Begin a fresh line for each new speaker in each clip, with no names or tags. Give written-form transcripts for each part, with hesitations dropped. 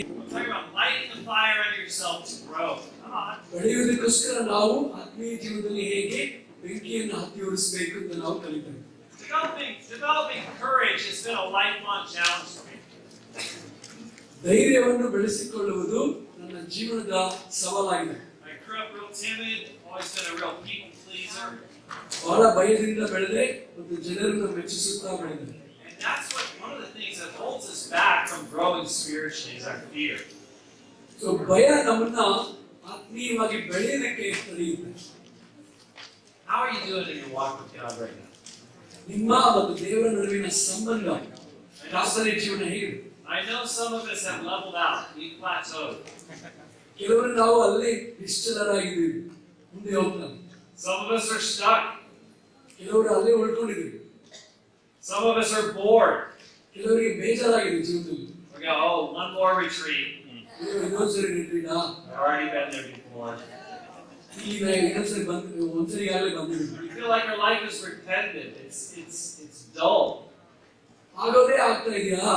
I'm talking about lighting the fire under yourself to grow. Come on.
ಬೆಳೆಯುವುದಕ್ಕೋಸ್ಕರ ನಾವು ಆತ್ಮೀಯ ಜೀವನದಲ್ಲಿ ಹೇಗೆ ಬೆಂಕಿಯನ್ನು ಹತ್ತಿಯೋಡಿಸಬೇಕು ಅಂತ ನಾವು ಕಲಿತೇವೆ.
Developing courage has been a lifelong challenge for me.
ಧೈರ್ಯವನ್ನು ಬೆಳೆಸಿಕೊಳ್ಳುವುದು ನನ್ನ ಜೀವನದ ಸವಾಲಾಗಿದೆ.
I grew up real timid, always been a real people pleaser.
ಬಹಳ ಭಯದಿಂದ ಬೆಳೆದೆ ಮತ್ತು ಜನರನ್ನು ಮೆಚ್ಚಿಸುತ್ತಾ ಬೆಳೆದೆ.
And that's one of the things that holds us back from growing spiritually is our fear.
So ಭಯ ನಮ್ಮನ್ನ ಆತ್ಮೀಯವಾಗಿ ಬೆಳೆಯೋದಕ್ಕೆ ತಡೆಯುತ್ತೆ.
How are you doing in your walk with God right now?
ನಿಮ್ಮ ಮತ್ತು ದೇವರ ನಡುವಿನ ಸಂಬಂಧ ಪ್ರಾರ್ಥನೆ ಜೀವನ ಹೇಗಿದೆ?
I know some of us have leveled out. We've plateaued.
ಕೆಲವರು ನಾವು ಅಲ್ಲೇ ನಿಶ್ಚಲರಾಗಿದ್ದೀವಿ, ಮುಂದೆ ಹೋಗ್ತಾ.
Some of us are stuck.
ಕೆಲವರು ಅಲ್ಲೇ ಉಳ್ಕೊಂಡಿದ್ದೀವಿ.
Some of us are bored.
ಕೆಲವರಿಗೆ ಬೇಜಾರಾಗಿದೆ ಜೀವನದಲ್ಲಿ.
We go, oh, one more retreat.
ಇನ್ನೊಂದ್ಸರಿ retreat.
I've already been there before.
ಈಗ ಇನ್ನೊಂದ್ಸರಿ ಒಂದ್ಸರಿ ಆಗಲೇ ಬಂದಿದ್ದೀವಿ.
We feel like our life is repetitive. It's dull.
ಆಗೋದೇ ಆಗ್ತಾ ಇದೆಯಾ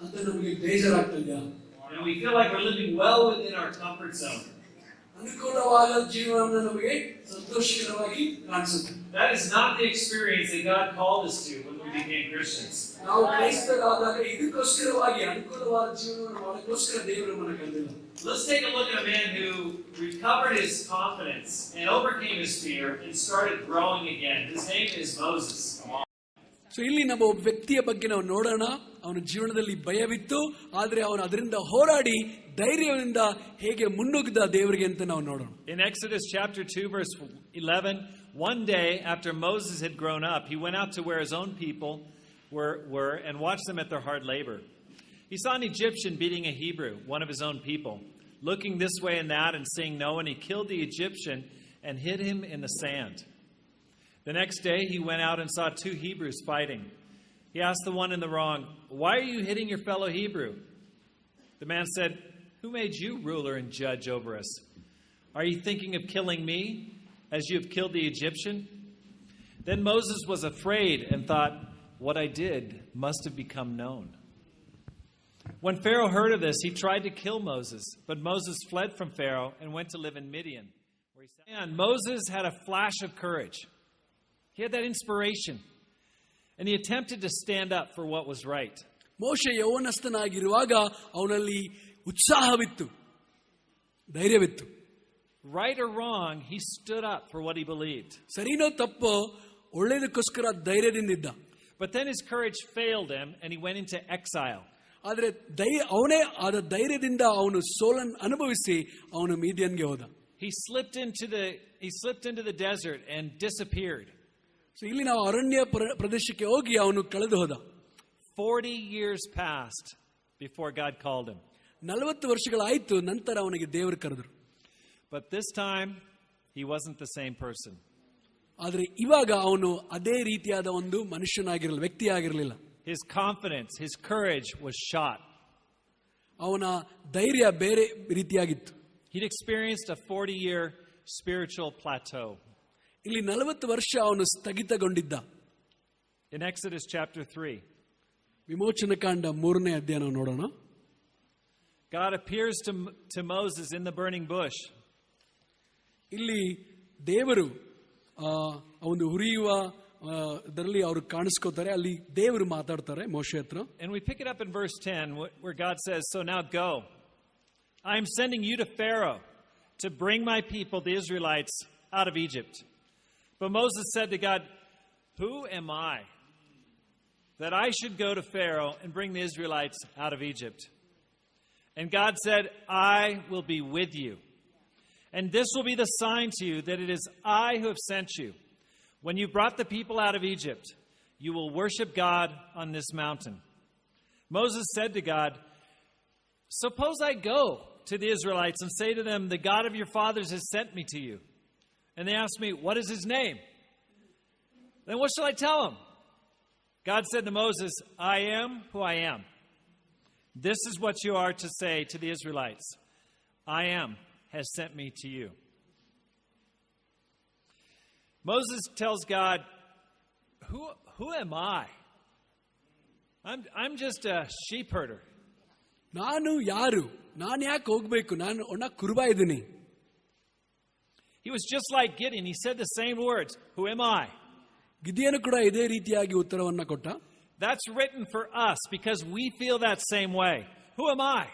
ಅಂತ ನಮಗೆ ಬೇಜಾರಾಗ್ತಾ ಇದೆಯಾ?
And we feel like we're living well within our comfort zone.
ಅನುಕೂಲವಾದ ಜೀವನವನ್ನು ನಮಗೆ ಸಂತೋಷಕರವಾಗಿ ಕಾಣಿಸುತ್ತೆ.
That is not the experience that God called us to when we became Christians.
ನಾವು ಕ್ರೈಸ್ತರಾದಾಗ ಇದಕ್ಕೋಸ್ಕರವಾಗಿ ಅನುಕೂಲವಾದ ಜೀವನವನ್ನು ಮಾಡೋಕ್ಕೋಸ್ಕರ ದೇವರು ನಮ್ಮನ್ನು ಕರೆದಿಲ್ಲ.
Let's take a look at a man who recovered his confidence and overcame his fear and started growing again. His name is Moses.
So ಇಲ್ಲಿ ನಮ್ಮ ಒಬ್ಬ ವ್ಯಕ್ತಿಯ ಬಗ್ಗೆ ನಾವು ನೋಡೋಣ. ಅವನ ಜೀವನದಲ್ಲಿ ಭಯವಿತ್ತು, ಆದರೆ ಅವನು ಅದರಿಂದ ಹೋರಾಡಿ ಧೈರ್ಯದಿಂದ ಹೇಗೆ ಮುನ್ನುಗ್ಗಿದ ದೇವರಿಗೆ ಅಂತ ನಾವು ನೋಡೋಣ.
In Exodus chapter 2 verse 11, one day after Moses had grown up, he went out to where his own people were and watched them at their hard labor. He saw an Egyptian beating a Hebrew, one of his own people. Looking this way and that and seeing no one, he killed the Egyptian and hid him in the sand. The next day, he went out and saw two Hebrews fighting. He asked the one in the wrong, "Why are you hitting your fellow Hebrew?" The man said, "Who made you ruler and judge over us? Are you thinking of killing me as you have killed the Egyptian?" Then Moses was afraid and thought, "What I did must have become known." When Pharaoh heard of this, he tried to kill Moses, but Moses fled from Pharaoh and went to live in Midian. And Moses had a flash of courage. He had that inspiration, and he attempted to stand up for what was right.
ಮೋಶೆ ಯೌವನಸ್ಥನಾಗಿರುವಾಗ ಅವನಲ್ಲಿ ಉತ್ಸಾಹವಿತ್ತು, ಧೈರ್ಯವಿತ್ತು.
Right or wrong, he stood up for what he believed.
ಸರಿನೋ ತಪ್ಪೋ ಒಳ್ಳೆಯದಕ್ಕೋಸ್ಕರ ಧೈರ್ಯದಿಂದಿದ್ದ.
But then his courage failed him, and he went into exile.
ಆದರೆ ಅವನೇ ಆದ ಧೈರ್ಯದಿಂದ ಅವನು ಸೋಲನ್ನು ಅನುಭವಿಸಿ ಅವನು ಮೀದಿಯನ್ಗೆ ಹೋದ.
He slipped into the desert and disappeared.
So ಇಲ್ಲಿ ನಾವು ಅರಣ್ಯ ಪ್ರದೇಶಕ್ಕೆ ಹೋಗಿ ಅವನು ಕಳೆದು ಹೋದ.
40 years passed before God called him.
40 ವರ್ಷಗಳಾಯಿತು, ನಂತರ ಅವನಿಗೆ ದೇವರು ಕರೆದರು.
But this time he wasn't the same person.
ಆದರೆ ಇವಾಗ ಅವನು ಅದೇ ರೀತಿಯಾದ ಒಂದು ಮನುಷ್ಯನಾಗಿರಲಿಲ್ಲ, ವ್ಯಕ್ತಿಯಾಗಿರಲಿಲ್ಲ.
His confidence, his courage was shot.
ಅವನ ಧೈರ್ಯ ಬೇರೆ ರೀತಿಯಾಗಿತ್ತು.
He'd experienced a 40-year spiritual plateau.
ಇಲ್ಲಿ 40 ವರ್ಷ ಅವನು ಸ್ಥಗಿತಗೊಂಡಿದ್ದ.
In Exodus chapter 3,
ವಿಮೋಚನಕಾಂಡ 3ನೇ ಅಧ್ಯಾಯ ನಾವು ನೋಡೋಣ.
God appears to Moses in the burning bush.
ಇಲ್ಲಿ ದೇವರು ಅವನು ಹುರಿಯುವ ಅದರಲ್ಲಿ ಅವರು ಕಾಣಿಸ್ಕೋತಾರೆ. ಅಲ್ಲಿ ದೇವರು ಮಾತಾಡ್ತಾರೆ ಮೋಶೆ ಹತ್ರ.
And we pick it up in verse 10 where God says, "So now go. I am sending you to Pharaoh to bring my people, the Israelites, out of Egypt." But Moses said to God, "Who am I that I should go to Pharaoh and bring the Israelites out of Egypt?" And God said, "I will be with you. And this will be the sign to you that it is I who have sent you. When you brought the people out of Egypt, you will worship God on this mountain." Moses said to God, "Suppose I go to the Israelites and say to them, 'The God of your fathers has sent me to you.' And they ask me, 'What is his name?' Then what shall I tell them?" God said to Moses, "I am who I am. This is what you are to say to the Israelites. I am has sent me to you." Moses tells God, Who am I? I'm just a sheep herder.
ನಾನು ಯಾರು, ನಾನು ಯಾಕೆ ಹೋಗ್ಬೇಕು, ನಾನು ಒಣ ಕುರುಬ ಇದ್ದೀನಿ.
He was just like Gideon. He said the same words. Who am I?
ಗಿದಿಯನು ಕೂಡ ಇದೇ ರೀತಿಯಾಗಿ ಉತ್ತರವನ್ನ ಕೊಟ್ಟ.
That's written for us because we feel that same way. Who am I?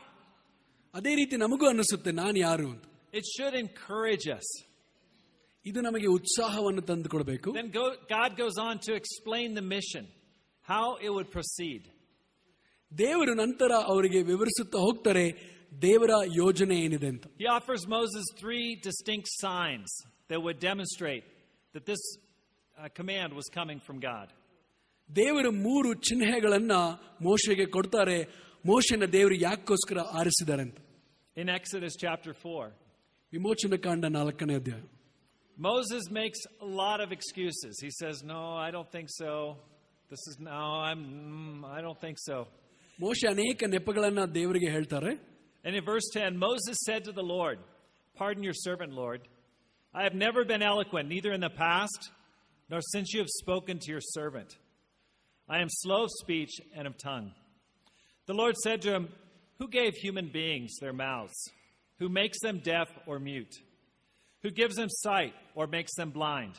ಅದೇ ರೀತಿ ನಮಗೂ ಅನಿಸುತ್ತೆ ನಾನು ಯಾರು ಅಂತ.
It should encourage us.
ಇದು ನಮಗೆ ಉತ್ಸಾಹವನ್ನು ತಂದು ಕೊಡಬೇಕು.
Then God goes on to explain the mission, how it would proceed.
ದೇವರು ನಂತರ ಅವರಿಗೆ ವಿವರಿಸುತ್ತಾ ಹೋಗ್ತಾರೆ ದೇವರ ಯೋಜನೆ ಏನಿದೆ ಅಂತ.
He offers Moses 3 distinct signs that would demonstrate that this command was coming from God.
ದೇವರು 3 ಚಿಹ್ನೆಗಳನ್ನ ಮೋಶೆಗೆ ಕೊಡ್ತಾರೆ, ಮೋಶೆನ ದೇವರು ಯಾಕೋಸ್ಕರ ಆರಿಸಿದ್ದಾರೆ ಅಂತ.
In Exodus chapter 4,
ವಿಮೋಚನ ಕಾಂಡ 4ನೇ ಅಧ್ಯಾಯ.
Moses makes a lot of excuses. He says, "No, I don't think so. This is no, I don't think so."
ಮೋಶೆ ಅನೇಕ ನೆಪಗಳನ್ನ ದೇವರಿಗೆ ಹೇಳ್ತಾರೆ.
And in verse 10, Moses said to the Lord, "Pardon your servant, Lord. I have never been eloquent, neither in the past, nor since you have spoken to your servant. I am slow of speech and of tongue." The Lord said to him, "Who gave human beings their mouths? Who makes them deaf or mute? Who gives them sight or makes them blind?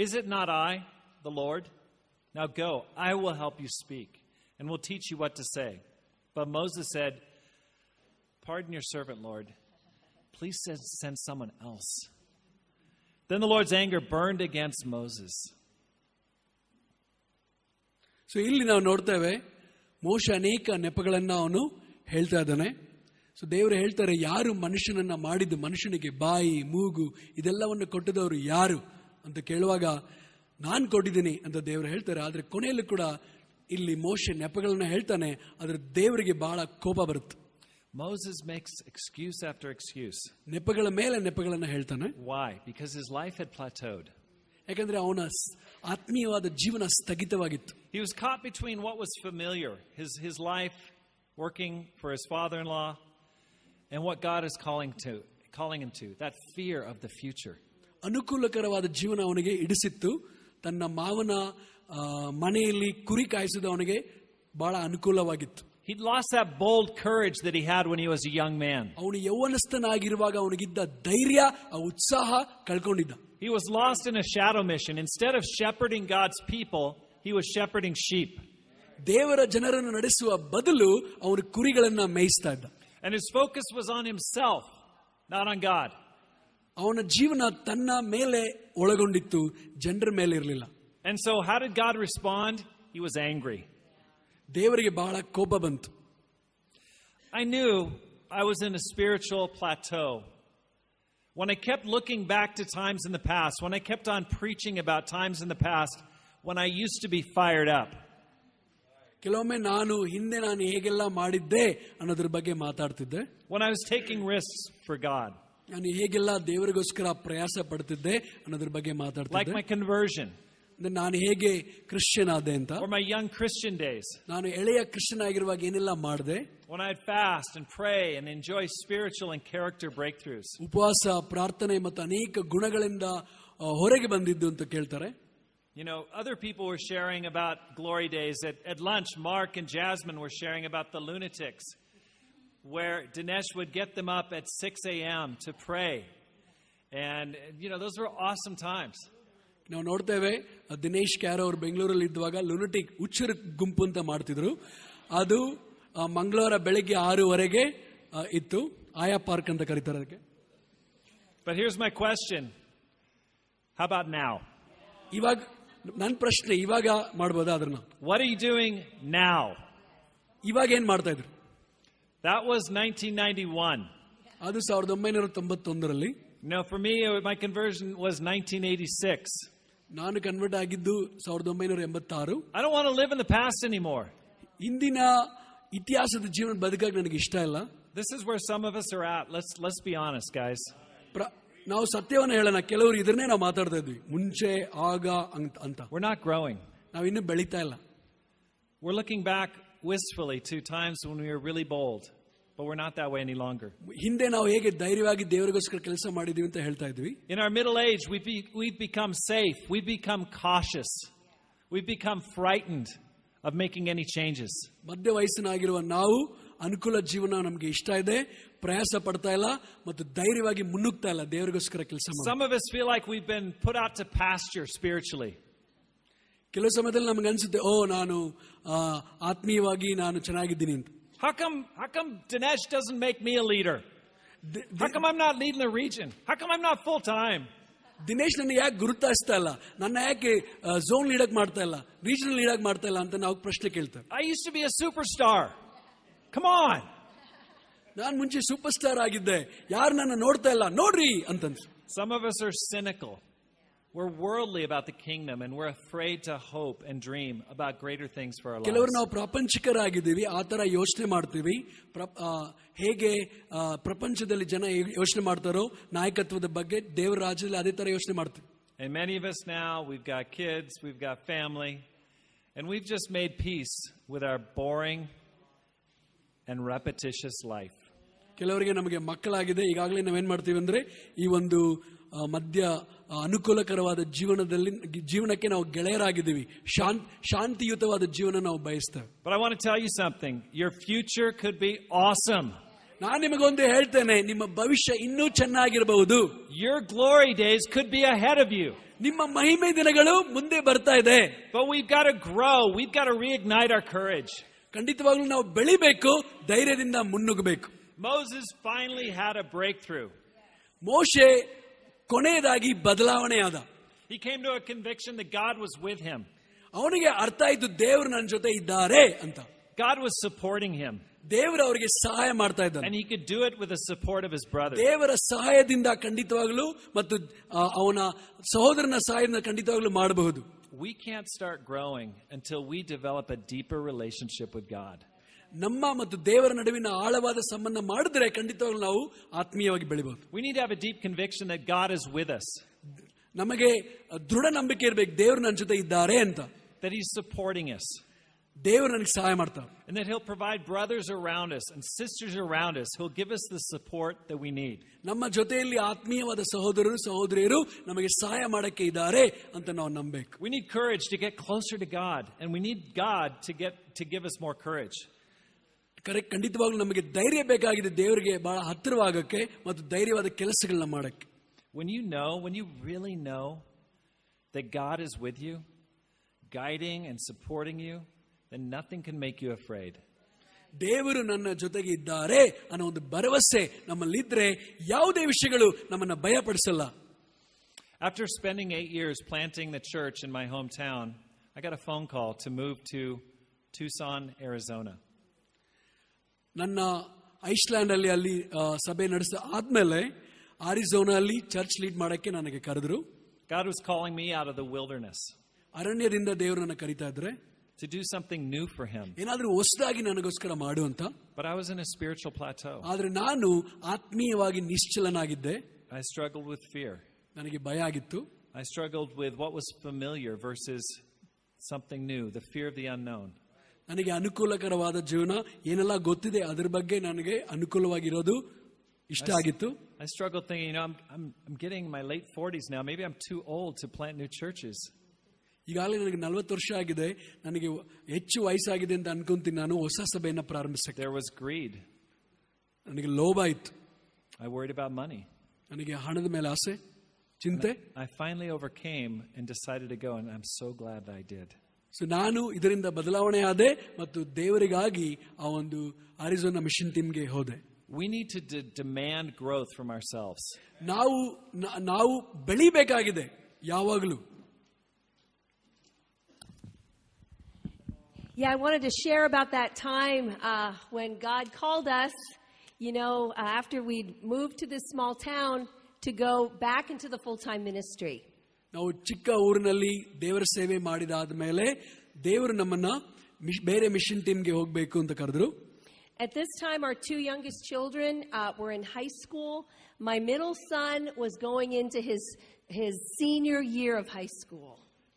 Is it not I, the Lord? Now go, I will help you speak, and will teach you what to say." But Moses said, "Pardon your servant, Lord. Please send someone else." Then the Lord's anger burned against Moses.
So ಇಲ್ಲಿ ನಾವು ನೋಡ್ತೇವೆ ಮೋಶೆ ಅನೇಕ ನೆಪಗಳನ್ನ ಅವನು ಹೇಳ್ತಾ ಇದ್ದಾನೆ. So ದೇವರು ಹೇಳ್ತಾರೆ, ಯಾರು ಮನುಷ್ಯನನ್ನ ಮಾಡಿದ್ದು, ಮನುಷ್ಯನಿಗೆ ಬಾಯಿ ಮೂಗು ಇದೆಲ್ಲವನ್ನು ಕೊಟ್ಟದವರು ಯಾರು ಅಂತ ಕೇಳುವಾಗ ನಾನು ಕೊಟ್ಟಿದ್ದೀನಿ ಅಂತ ದೇವರು ಹೇಳ್ತಾರೆ. ಆದ್ರೆ ಕೊನೆಯಲ್ಲೂ ಕೂಡ ಇಲ್ಲಿ ಮೋಶೆ ನೆಪಗಳನ್ನ ಹೇಳ್ತಾನೆ, ಆದ್ರೆ ದೇವರಿಗೆ ಬಹಳ ಕೋಪ ಬರುತ್ತೆ.
Moses makes excuse after excuse.
ನೆಪಗಳ ಮೇಲೆ ನೆಪಗಳನ್ನ ಹೇಳ್ತಾನೆ.
Why? Because his life had plateaued.
ಯಾಕಂದ್ರೆ ಅವನ ಆತ್ಮೀಯವಾದ ಜೀವನ ಸ್ಥಗಿತವಾಗಿತ್ತು.
He was caught between what was familiar, his life working for his father-in-law, and what God is calling him to, that fear of the future.
ಅನುಕೂಲಕರವಾದ ಜೀವನ ಅವನಿಗೆ ಇಡಿಸಿತ್ತು. ತನ್ನ ಮಾವನ ಮನೆಯಲ್ಲಿ ಕುರಿ ಕಾಯಿಸುವುದು ಅವನಿಗೆ ಬಹಳ ಅನುಕೂಲವಾಗಿತ್ತು.
He'd lost that bold courage that he had when he was a young man.
ಅವನು ಯೌವನಸ್ಥನಾಗಿರುವಾಗ ಅವನಿಗಿದ್ದ ಧೈರ್ಯ, ಆ ಉತ್ಸಾಹ ಕಳ್ಕೊಂಡಿದ್ದ.
He was lost in a shadow mission. Instead of shepherding God's people, he was shepherding sheep.
ದೇವರ ಜನರನ್ನು ನಡೆಸುವ ಬದಲು ಅವನು ಕುರಿಗಳನ್ನ ಮೇಯಿಸ್ತಾ ಇದ್ದ.
And his focus was on himself, not on God.
ಅವನ ಜೀವನ ತನ್ನ ಮೇಲೆ ಒಳಗೊಂಡಿತ್ತು, ಜನರ ಮೇಲೆ ಇರಲಿಲ್ಲ.
And so how did God respond? He was angry.
ದೇವರಿಗೆ ಬಹಳ ಕೋಪ ಬಂತು.
I knew I was in a spiritual plateau. When I kept looking back to times in the past, when I kept on preaching about times in the past, when I used to be fired up.
ಕೆಲವೊಮ್ಮೆ ಹಿಂದೆ ನಾನು ಹೇಗೆಲ್ಲ ಮಾಡಿದ್ದೆ ಅನ್ನೋದ್ರ ಬಗ್ಗೆ ಮಾತಾಡ್ತಿದ್ದೆ.
When I was taking risks for God.
ನಾನು ಹೇಗೆಲ್ಲ ದೇವರಿಗೋಸ್ಕರ ಪ್ರಯಾಸ ಪಡ್ತಿದ್ದೆ ಅನ್ನೋದ್ರ ಬಗ್ಗೆ ಮಾತಾಡ್ತಿದ್ದೆ.
Like my conversion.
ನಾನು ಹೇಗೆ ಕ್ರಿಶ್ಚಿಯನ್ ಆದೆ ಅಂತ.
Or my young Christian days.
ನಾನು ಎಳೆಯ ಕ್ರಿಶ್ಚಿಯನ್ ಆಗಿರುವಾಗ ಏನೆಲ್ಲ ಮಾಡಿದೆ.
When I'd fast and pray and enjoy spiritual and character breakthroughs.
ಉಪವಾಸ, ಪ್ರಾರ್ಥನೆ ಮತ್ತು ಅನೇಕ ಗುಣಗಳಿಂದ ಹೊರಗೆ ಬಂದಿದ್ದು ಅಂತ ಕೇಳ್ತಾರೆ.
You know, other people were sharing about glory days. At lunch, Mark and Jasmine were sharing about the lunatics, where Dinesh would get them up at 6 a.m. to pray. And, you know, those were awesome times.
ನಾವು ನೋಡ್ತೇವೆ, ದಿನೇಶ್ ಕ್ಯಾರೋ ಅವರು ಬೆಂಗಳೂರಲ್ಲಿ ಇದ್ದಾಗ ಲುನಟಿಕ್ ಹುಚ್ಚರ ಗುಂಪು ಅಂತ ಮಾಡ್ತಿದ್ರು. ಅದು ಮಂಗಳವಾರ ಬೆಳಗ್ಗೆ 6:00 ಇತ್ತು. ಆಯಾ ಪಾರ್ಕ್ ಅಂತ ಕರೀತಾರೆ ಅದಕ್ಕೆ.
But here's my question. How about now?
ಇವಾಗ ನನ್ನ ಪ್ರಶ್ನೆ, ಇವಾಗ ಮಾಡಬಹುದಾ ಅದನ್ನ?
What are you doing now?
ಇವಾಗ ಏನ್ ಮಾಡ್ತಾ ಇದ್ರು?
That was 1991.
ಅದು 1991ರಲ್ಲಿ.
No, for me, my conversion was 1986.
ನಾನು ಕನ್ವರ್ಟ್ ಆಗಿದ್ದು 1986.
I don't want to live in the past anymore.
ಇಂದಿನ ಇತಿಹಾಸದ ಜೀವನ ಬದುಕಕ್ಕೆ ನನಗೆ ಇಷ್ಟ ಇಲ್ಲ.
This is where some of us are at. Let's be honest, guys.
ನಾವು ಸತ್ಯವನ್ನು ಹೇಳೋಣ, ಕೆಲವರು ಇದನ್ನೇ ನಾವು ಮಾತಾಡ್ತಾ ಇದ್ವಿ, ಮುಂಚೆ ಆಗ ಅಂತ.
We're not growing.
ನಾವು ಇನ್ನೂ ಬೆಳೀತಾ ಇಲ್ಲ.
We're looking back wistfully to times when we were really bold, but we're not that way any longer.
ಹಿಂದೆ ನಾವು ಹೇಗೆ ಧೈರ್ಯವಾಗಿ ದೇವರಿಗೋಸ್ಕರ ಕೆಲಸ ಮಾಡಿದ್ವಿ ಅಂತ ಹೇಳ್ತಾ ಇದ್ವಿ.
In our middle age, we've become safe. We've become cautious. We've become frightened of making any changes.
ಮಧ್ಯ ವಯಸ್ಸಿನಾಗಿರುವ ನಾವು ಅನುಕೂಲ ಜೀವನ ನಮಗೆ ಇಷ್ಟ ಇದೆ, ಪ್ರಯಾಸ ಪಡ್ತಾ ಇಲ್ಲ ಮತ್ತು ಧೈರ್ಯವಾಗಿ ಮುನ್ನುಗ್ತಾ ಇಲ್ಲ ದೇವರಿಗೋಸ್ಕರ ಕೆಲಸ ಮಾಡಿ.
Some of us feel like we've been put out to pasture spiritually.
ಕೆಲವು ಸಮಯದಲ್ಲಿ ನಮ್ಗೆ ಅನ್ಸುತ್ತೆ, ನಾನು ಆತ್ಮೀಯವಾಗಿ ನಾನು ಚೆನ್ನಾಗಿದ್ದೀನಿ ಅಂತ.
How come Dinesh doesn't make me a leader? How come I'm not leading the region? How come I'm not full time?
Dinesh ನನ್ನ ಯಾಕೆ ಗುರುತಿಸ್ತಾ ಇಲ್ಲ, ನನ್ನ ಯಾಕೆ ಝೋನ್ ಲೀಡಕ್ ಮಾಡ್ತಾ ಇಲ್ಲ, ರೀಜನಲ್ ಲೀಡಕ್ ಮಾಡ್ತಾ ಇಲ್ಲ ಅಂತ ನಾವು ಪ್ರಶ್ನೆ ಕೇಳ್ತೇವೆ.
I used to be a superstar. Come on.
ನಾನು ಮುಂಚೆ ಸೂಪರ್ ಸ್ಟಾರ್ ಆಗಿದ್ದೆ, ಯಾರು ನನ್ನ ನೋಡ್ತಾ ಇಲ್ಲ, ನೋಡ್ರಿ ಅಂತನ್ಸು.
Some of us are cynical. We're worldly about the kingdom and we're afraid to hope and dream about greater things for our lives.
ಕೆಲವರು ನಾವು ಪ್ರಾಪಂಚಿಕರಾಗಿದ್ದೀವಿ, ಆ ತರ ಯೋಚನೆ ಮಾಡ್ತೀವಿ. ಹೇಗೆ ಪ್ರಪಂಚದಲ್ಲಿ ಜನ ಯೋಚನೆ ಮಾಡ್ತಾರೋ ನಾಯಕತ್ವದ ಬಗ್ಗೆ, ದೇವರ ರಾಜ್ಯದಲ್ಲಿ ಅದೇ ತರ ಯೋಚನೆ ಮಾಡ್ತೀವಿ.
And many of us now, we've got kids, we've got family, and we've just made peace with our boring and repetitious life.
ಕೆಲವರಿಗೆ ನಮಗೆ ಮಕ್ಕಳಾಗಿದೆ, ಈಗಾಗಲೇ ನಾವೇನ್ ಮಾಡ್ತೀವಿ ಅಂದ್ರೆ ಈ ಒಂದು ಮಧ್ಯ ಅನುಕೂಲಕರವಾದ ಜೀವನಕ್ಕೆ ನಾವು ಗೆಳೆಯರಾಗಿದ್ದೀವಿ, ಶಾಂತಿಯುತವಾದ ಜೀವನ ನಾವು ಬಯಸ್ತೇವೆ.
But I want to tell you something. Your future could be awesome.
ನಾನು ನಿಮಗೊಂದು ಹೇಳ್ತೇನೆ, ನಿಮ್ಮ ಭವಿಷ್ಯ ಇನ್ನೂ ಚೆನ್ನಾಗಿರಬಹುದು.
Your glory days could be ahead of you.
ನಿಮ್ಮ ಮಹಿಮೆ ದಿನಗಳು ಮುಂದೆ ಬರ್ತಾ ಇದೆ.
But we've got to grow. We've got to reignite our courage.
ಖಂಡಿತವಾಗ್ಲೂ ನಾವು ಬೆಳಿಬೇಕು, ಧೈರ್ಯದಿಂದ ಮುನ್ನುಗ್ಗಬೇಕು.
Moses finally had a breakthrough.
ಮೋಶೆ ಕೊನೆಯದಾಗಿ ಬದಲಾವಣೆ ಆದ.
He came to a conviction that God was with him.
ಅವನಿಗೆ ಅರ್ಥ ಆಯ್ತು, ದೇವರು ನನ್ನ ಜೊತೆ ಇದ್ದಾರೆ ಅಂತ.
God was supporting him.
ದೇವರು ಅವರಿಗೆ ಸಹಾಯ ಮಾಡ್ತಾ ಇದ್ದಾನೆ.
And he could do it with the support of his brother.
ದೇವರ ಸಹಾಯದಿಂದ ಖಂಡಿತವಾಗ್ಲೂ ಮತ್ತು ಅವನ ಸಹೋದರನ ಸಹಾಯದಿಂದ ಖಂಡಿತವಾಗ್ಲೂ ಮಾಡಬಹುದು.
We can't start growing until we develop a deeper relationship with God.
ನಮ್ಮ ಮತ್ತು ದೇವರ ನಡುವಿನ ಆಳವಾದ ಸಂಬಂಧ ಮಾಡಿದ್ರೆ ಖಂಡಿತವಾಗ್ಲೂ ನಾವು ಆತ್ಮೀಯವಾಗಿ ಬೆಳಿಬಹುದು.
We need to have a deep conviction that God is with us.
ನಮಗೆ ದೃಢ ನಂಬಿಕೆ ಇರಬೇಕು, ದೇವರು ನನ್ನ ಜೊತೆ ಇದ್ದಾರೆ ಅಂತ.
That he's supporting us.
ದೇವರು ನನಗೆ ಸಹಾಯ ಮಾಡ್ತಾರೆ.
And that he'll provide brothers around us and sisters around us who'll give us the support that we need.
ನಮ್ಮ ಜೊತೆಯಲ್ಲಿ ಆತ್ಮೀಯವಾದ ಸಹೋದರರು ಸಹೋದರಿಯರು ನಮಗೆ ಸಹಾಯ ಮಾಡಕ್ಕೆ ಇದ್ದಾರೆ ಅಂತ ನಾವು ನಂಬಬೇಕು.
We need courage to get closer to God, and we need God to give us more courage.
ಖಂಡಿತವಾಗ್ಲೂ ನಮಗೆ ಧೈರ್ಯ ಬೇಕಾಗಿದೆ, ದೇವರಿಗೆ ಬಹಳ ಹತ್ತಿರವಾಗಕ್ಕೆ ಮತ್ತು ಧೈರ್ಯವಾದ ಕೆಲಸಗಳನ್ನ ಮಾಡಕ್ಕೆ.
When you really know that God is with you, guiding and supporting you, then nothing can make you afraid.
ದೇವರು ನನ್ನ ಜೊತೆಗೆ ಇದ್ದಾರೆ ಅನ್ನೋ ಒಂದು ಭರವಸೆ ನಮ್ಮಲ್ಲಿದ್ರೆ ಯಾವುದೇ ವಿಷಯಗಳು ನಮ್ಮನ್ನ ಭಯಪಡಿಸಲ್ಲ.
After spending 8 years planting the church in my hometown, I got a phone call to move to Tucson, Arizona.
ನನ್ನ ಐಸ್ಲ್ಯಾಂಡ್ ಅಲ್ಲಿ ಸಭೆ ನಡೆಸಿದ ಆದ್ಮೇಲೆ ಆರಿಜೋನಾ ಅಲ್ಲಿ ಚರ್ಚ್ ಲೀಡ್ ಮಾಡಕ್ಕೆ ನನಗೆ ಕರೆದ್ರು.
God was calling me out of the wilderness.
ಅರಣ್ಯದಿಂದ ದೇವರು ನನ್ನ ಕರೀತಾ ಇದ್ರೆ
to do something new for him.
ಏನಾದರೂ ಹೊಸದಾಗಿ ನನಗೋಸ್ಕರ ಮಾಡು ಅಂತ.
But I was in a spiritual plateau.
ಆದ್ರೆ ನಾನು ಆತ್ಮೀಯವಾಗಿ ನಿಶ್ಚಲನಾಗಿದ್ದೆ.
I struggled with fear.
ನನಗೆ ಭಯ ಆಗಿತ್ತು.
I struggled with what was familiar versus something new, the fear of the unknown.
ನನಗೆ ಅನುಕೂಲಕರವಾದ ಜೀವನ ಏನೆಲ್ಲ ಗೊತ್ತಿದೆ ಅದರ ಬಗ್ಗೆ ನನಗೆ ಅನುಕೂಲವಾಗಿರೋದು ಇಷ್ಟ ಆಗಿತ್ತು.
I struggled thinking, I'm getting my late 40s now. Maybe I'm too old to plant new churches.
ಈಗಾಗಲೇ ನನಗೆ 40 ವರ್ಷ ಆಗಿದೆ, ನನಗೆ ಹೆಚ್ಚು ವಯಸ್ಸಾಗಿದೆ ಅಂತ ಅನ್ಕೊಂತೀನಿ ನಾನು ಹೊಸ ಸಭೆಯನ್ನು ಪ್ರಾರಂಭಿಸಕ್ಕೆ.
There was greed.
ನನಗೆ ಲೋಭ ಇತ್ತು.
I worried about money.
ನನಗೆ ಹಣದ ಮೇಲೆ ಆಸೆ, ಚಿಂತೆ.
I finally overcame and decided to go, and I'm so glad that I did.
So ನಾನು ಇದರಿಂದ ಬದಲಾವಣೆ ಆದೆ ಮತ್ತು ದೇವರಿಗಾಗಿ ಆ ಒಂದು ಆರಿಜೋನಾ ಮಿಷನ್ ಟೀಮ್ಗೆ ಹೋದೆ.
We need to demand growth from ourselves.
ನಾವು ಬೆಳಿಬೇಕಾಗಿದೆ ಯಾವಾಗಲೂ.
Yeah, I wanted to share about that time when God called us, after we'd moved to this small town, to go back into the full-time ministry.
ನಾವು ಚಿಕ್ಕ ಊರಿನಲ್ಲಿ ದೇವರ ಸೇವೆ ಮಾಡಿದಾದ ಮೇಲೆ ದೇವರು ನಮ್ಮನ್ನ ಬೇರೆ ಮಿಷನ್ ಟೀಮ್ಗೆ ಹೋಗಬೇಕು ಅಂತ ಕರೆದ್ರು.
At this time, our two youngest children were in high school. My middle son was going into his senior year of high school.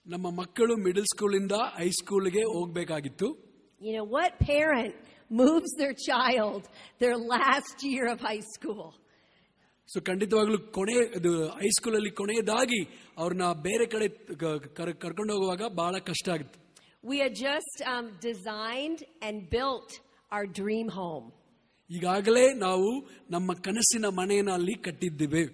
ನಮ್ಮ ಮಕ್ಕಳು ಮಿಡಲ್ ಸ್ಕೂಲ್ ಇಂದ ಹೈಸ್ಕೂಲ್ಗೆ ಹೋಗಬೇಕಾಗಿತ್ತು.
What parent moves their child their last year of high school?
So ಖಂಡಿತವಾಗ್ಲೂ high school ಅಲ್ಲಿ ಕೊನೆಯದಾಗಿ ಅವ್ರನ್ನ ಬೇರೆ ಕಡೆ ಕರ್ಕೊಂಡು ಹೋಗುವಾಗ ಬಹಳ ಕಷ್ಟ ಆಗುತ್ತೆ.
We had just designed and built our dream home.
ಈಗಾಗಲೇ ನಾವು ನಮ್ಮ ಕನಸಿನ ಮನೆಯನ್ನು ಅಲ್ಲಿ ಕಟ್ಟಿದ್ದೇವೆ.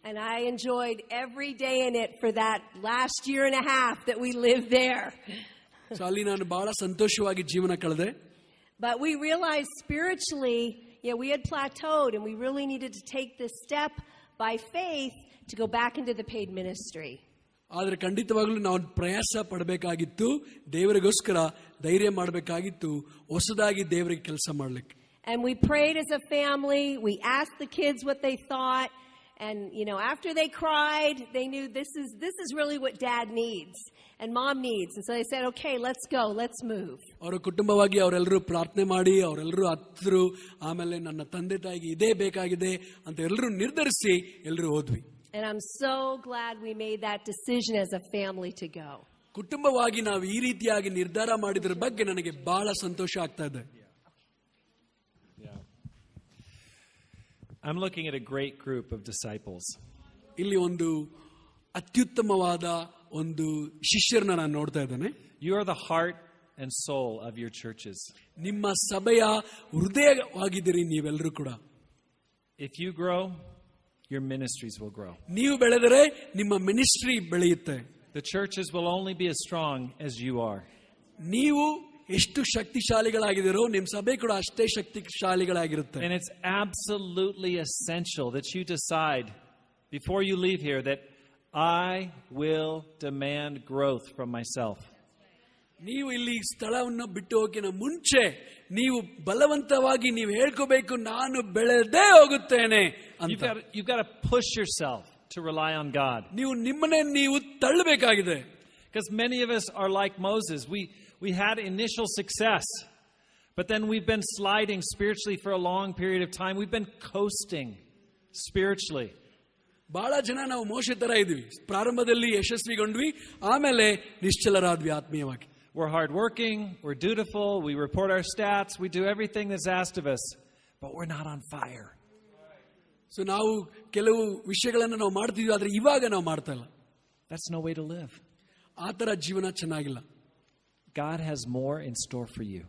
And I enjoyed every day in it for that last year and a half that we lived there.
So ಅಲ್ಲಿ ನಾನು ಬಹಳ ಸಂತೋಷವಾಗಿ ಜೀವನ ಕಳೆದೆ.
But we realized spiritually, we had plateaued and we really needed to take this step by faith to go back into the paid ministry.
ಆದರೆ ಖಂಡಿತವಾಗ್ಲೂ ನಾವು ಪ್ರಯಾಸ ಪಡಬೇಕಾಗಿತ್ತು, ದೇವರಿಗೋಸ್ಕರ ಧೈರ್ಯ ಮಾಡಬೇಕಾಗಿತ್ತು, ಹೊಸದಾಗಿ ದೇವರಿಗೆ ಕೆಲಸ ಮಾಡಲಿಕ್ಕೆ.
And we prayed as a family. We asked the kids what they thought. And, after they cried, they knew this is really what Dad needs and Mom needs. And so they said, okay, let's go, let's move.
ಅವರ ಕುಟುಂಬವಾಗಿ ಅವರೆಲ್ಲರೂ ಪ್ರಾರ್ಥನೆ ಮಾಡಿ ಅವರೆಲ್ಲರೂ ಹತ್ತರು. ಆಮೇಲೆ ನನ್ನ ತಂದೆ ತಾಯಿಗೆ ಇದೇ ಬೇಕಾಗಿದೆ ಅಂತ ಎಲ್ಲರೂ ನಿರ್ಧರಿಸಿ ಎಲ್ಲರೂ ಹೋದ್ವಿ.
And I'm so glad we made that decision as a family to go.
ಕುಟುಂಬವಾಗಿ ನಾವು ಈ ರೀತಿಯಾಗಿ ನಿರ್ಧಾರ ಮಾಡಿದ್ರ ಬಗ್ಗೆ ನನಗೆ ಬಹಳ ಸಂತೋಷ ಆಗ್ತಾ ಇದೆ.
I'm looking at a great group of disciples.
ಇಲ್ಲಿ ಒಂದು ಅತ್ಯುತ್ತಮವಾದ ಒಂದು ಶಿಷ್ಯರನ್ನ ನಾನು ನೋಡ್ತಾ ಇದ್ದೇನೆ.
You are the heart and soul of your churches.
ನಿಮ್ಮ ಸಭೆಯ ಹೃದಯವಾಗಿದ್ದೀರಿ ನೀವೆಲ್ಲರೂ ಕೂಡ.
If you grow, your ministries will grow.
ನೀವು ಬೆಳೆದರೆ ನಿಮ್ಮ ಮಿನಿಸ್ಟ್ರಿ ಬೆಳೆಯುತ್ತೆ.
The churches will only be as strong as you are.
ನೀವು ಎಷ್ಟು ಶಕ್ತಿಶಾಲಿಗಳಾಗಿದ್ದೀರೋ ನಿಮ್ಮ ಸಭೆ ಕೂಡ ಅಷ್ಟೇ ಶಕ್ತಿಶಾಲಿಗಳಾಗಿರುತ್ತೆ.
And it's absolutely essential that you decide before you leave here that I will demand growth from myself.
ನೀವು ಇಲ್ಲಿ ಸ್ಥಳವನ್ನು ಬಿಟ್ಟು ಹೋಗಿನ ಮುಂಚೆ ನೀವು ಬಲವಂತವಾಗಿ ನೀವು ಹೇಳ್ಕೋಬೇಕು, ನಾನು ಬೆಳೆದೇ ಹೋಗುತ್ತೇನೆ ಅಂತ.
You've got to push yourself to rely on God.
ನೀವು ನಿಮ್ಮನ್ನೇ ನೀವು ತಳ್ಳಬೇಕಾಗಿದೆ.
Because many of us are like Moses. We had initial success, but then we've been sliding spiritually for a long period of time. We've been coasting spiritually.
ಬಹಳ ಜನ ನಾವು ಮೋಶೆ ತರ ಇದ್ವಿ. ಪ್ರಾರಂಭದಲ್ಲಿ ಯಶಸ್ವಿಗೊಂಡ್ವಿ, ಆಮೇಲೆ ನಿಶ್ಚಲರಾದ್ವಿ ಆತ್ಮೀಯವಾಗಿ.
We're hardworking, we're dutiful, we report our stats, we do everything that's asked of us, but we're not on fire.
So ನಾವು ಕೆಲವು ವಿಷಯಗಳನ್ನು ನಾವು ಮಾಡ್ತಿದ್ವಿ, ಆದ್ರೆ ಇವಾಗ ನಾವು ಮಾಡ್ತಾ ಇಲ್ಲ.
That's no way to live.
ಆ ತರ ಜೀವನ ಚೆನ್ನಾಗಿಲ್ಲ.
God has more in store for you.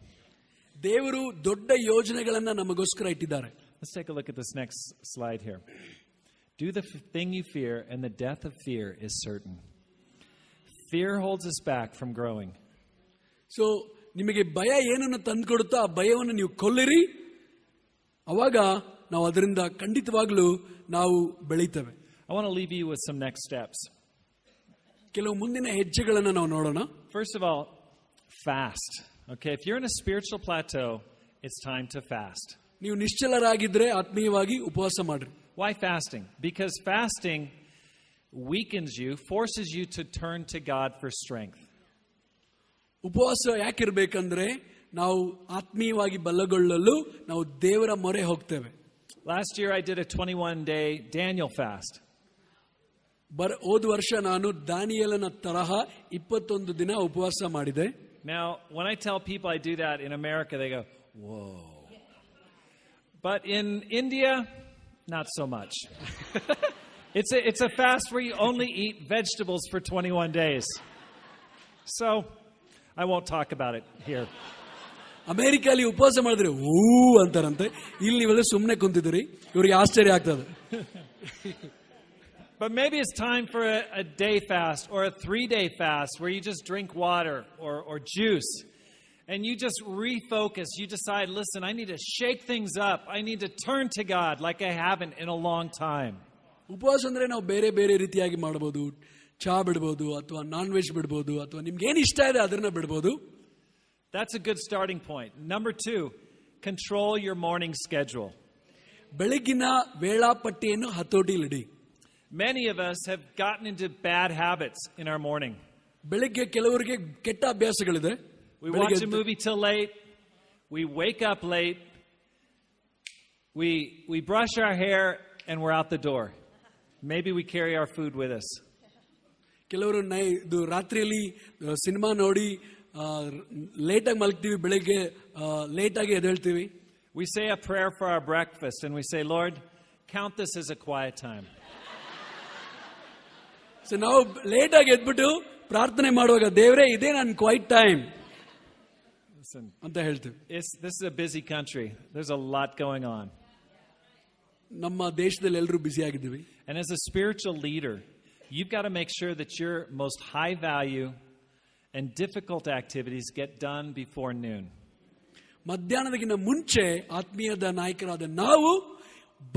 ದೇವರು ದೊಡ್ಡ ಯೋಜನೆಗಳನ್ನ ನಮಗೋಸ್ಕರ ಇಟ್ಟಿದ್ದಾರೆ.
Let's take a look at this next slide here. Do the thing you fear, and the death of fear is certain. Fear holds us back from growing.
So ನಿಮಗೆ ಭಯ ಏನನ್ನು ತಂದುಕೊಡುತ್ತೋ ಆ ಭಯವನ್ನು ನೀವು ಕೊಲ್ಲಿರಿ, ಅವಾಗ ನಾವು ಅದರಿಂದ ಖಂಡಿತವಾಗ್ಲೂ ನಾವು ಬೆಳೀತೇವೆ.
I want to leave you with some next steps.
ಕೆಲವು ಮುಂದಿನ ಹೆಜ್ಜೆಗಳನ್ನು ನಾವು ನೋಡೋಣ.
First of all, fast. Okay, if you're in a spiritual plateau, it's time to fast.
ನೀವು ನಿಶ್ಚಲರಾಗಿದ್ರೆ ಆತ್ಮೀಯವಾಗಿ ಉಪವಾಸ ಮಾಡ್ರಿ.
Why fasting? Because fasting weakens you, forces you to turn to God for strength.
ಉಪವಾಸ ಯಾಕಿರ್ಬೇಕಂದ್ರೆ ನಾವು ಆತ್ಮೀಯವಾಗಿ ಬಲಗೊಳ್ಳಲು ನಾವು ದೇವರ ಮೊರೆ ಹೋಗ್ತೇವೆ.
Last year I did a 21-day Daniel fast.
ಹೋದ ವರ್ಷ ನಾನು ದಾನಿಯೇಲನ ತರಹ 21 ದಿನ ಉಪವಾಸ ಮಾಡಿದೆ.
Now, when I tell people I do that in America, they go, "Whoa." But in India, not so much. It's a fast where you only eat vegetables for 21 days. So, I won't talk about it here.
ಅಮೆರಿಕಲ್ಲಿ ಉಪವಾಸ ಮಾಡಿದ್ರೆ ಓ ಅಂತಾರಂತೆ, ಇಲ್ಲಿ ನೀವೆಲ್ಲ ಸುಮ್ಮನೆ ಕುಂತಿದ್ದೀರಿ, ಇವರಿಗೆ ಆಶ್ಚರ್ಯ ಆಗ್ತದೆ.
But maybe it's time for a day fast or a 3-day fast where you just drink water or juice and you just refocus. You decide, listen, I need to shake things up. I need to turn to God like I haven't in a long time.
ಉಪವಾಸ ಅಂದ್ರೆ ನಾವು ಬೇರೆ ಬೇರೆ ರೀತಿಯಾಗಿ ಮಾಡಬಹುದು. ಚಾ ಬಿಡಬಹುದು, ಅಥವಾ ನಾನ್ ವೆಜ್ ಬಿಡಬಹುದು, ಅಥವಾ ನಿಮ್ಗೆ ಏನು ಇಷ್ಟ ಇದೆ ಅದನ್ನ ಬಿಡಬಹುದು.
That's a good starting point. Number 2, control your morning schedule.
ಬೆಳಗಿನ ವೇಳಾಪಟ್ಟಿಯನ್ನು ಹತೋಟಿಯಲ್ಲಿಡಿ.
Many of us have gotten into bad habits in our morning.
ಬೆಳಗ್ಗೆ ಕೆಲವರಿಗೆ ಕೆಟ್ಟ ಅಭ್ಯಾಸಗಳಿದೆ.
We watch a movie till late. We wake up late. We brush our hair and we're out the door. Maybe we carry our food with us.
ಕೆಲವರು ರಾತ್ರಿಯಲ್ಲಿ cinema ನೋಡಿ ಲೇಟಾಗಿ ಮಲಗ್ತೀವಿ, ಬೆಳಗ್ಗೆ ಲೇಟಾಗಿ ಎದ್ದೇಳ್ತೀವಿ.
We say a prayer for our breakfast and we say, Lord, count this as a quiet time.
So ನಾವು ಲೇಟಾಗಿ ಎದ್ಬಿಟ್ಟು ಪ್ರಾರ್ಥನೆ ಮಾಡುವಾಗ, ದೇವರೇ ಇದೇ ನನ್ನ ಕ್ವೈಟ್ ಟೈಮ್.
Listen,
ಅಂತ ಹೇಳ್ತೀವಿ.
this is a busy country. There's a lot going on.
ನಮ್ಮ ದೇಶದಲ್ಲಿ ಎಲ್ಲರೂ ಬ್ಯುಸಿ ಆಗಿದ್ದೀವಿ.
And as a spiritual leader, you've got to make sure that your most high value and difficult activities get done before noon.
ಮಧ್ಯಾಹ್ನದಗಿಂತ ಮುಂಚೆ ಆತ್ಮೀಯದ ನಾಯಕರಾದ ನಾವು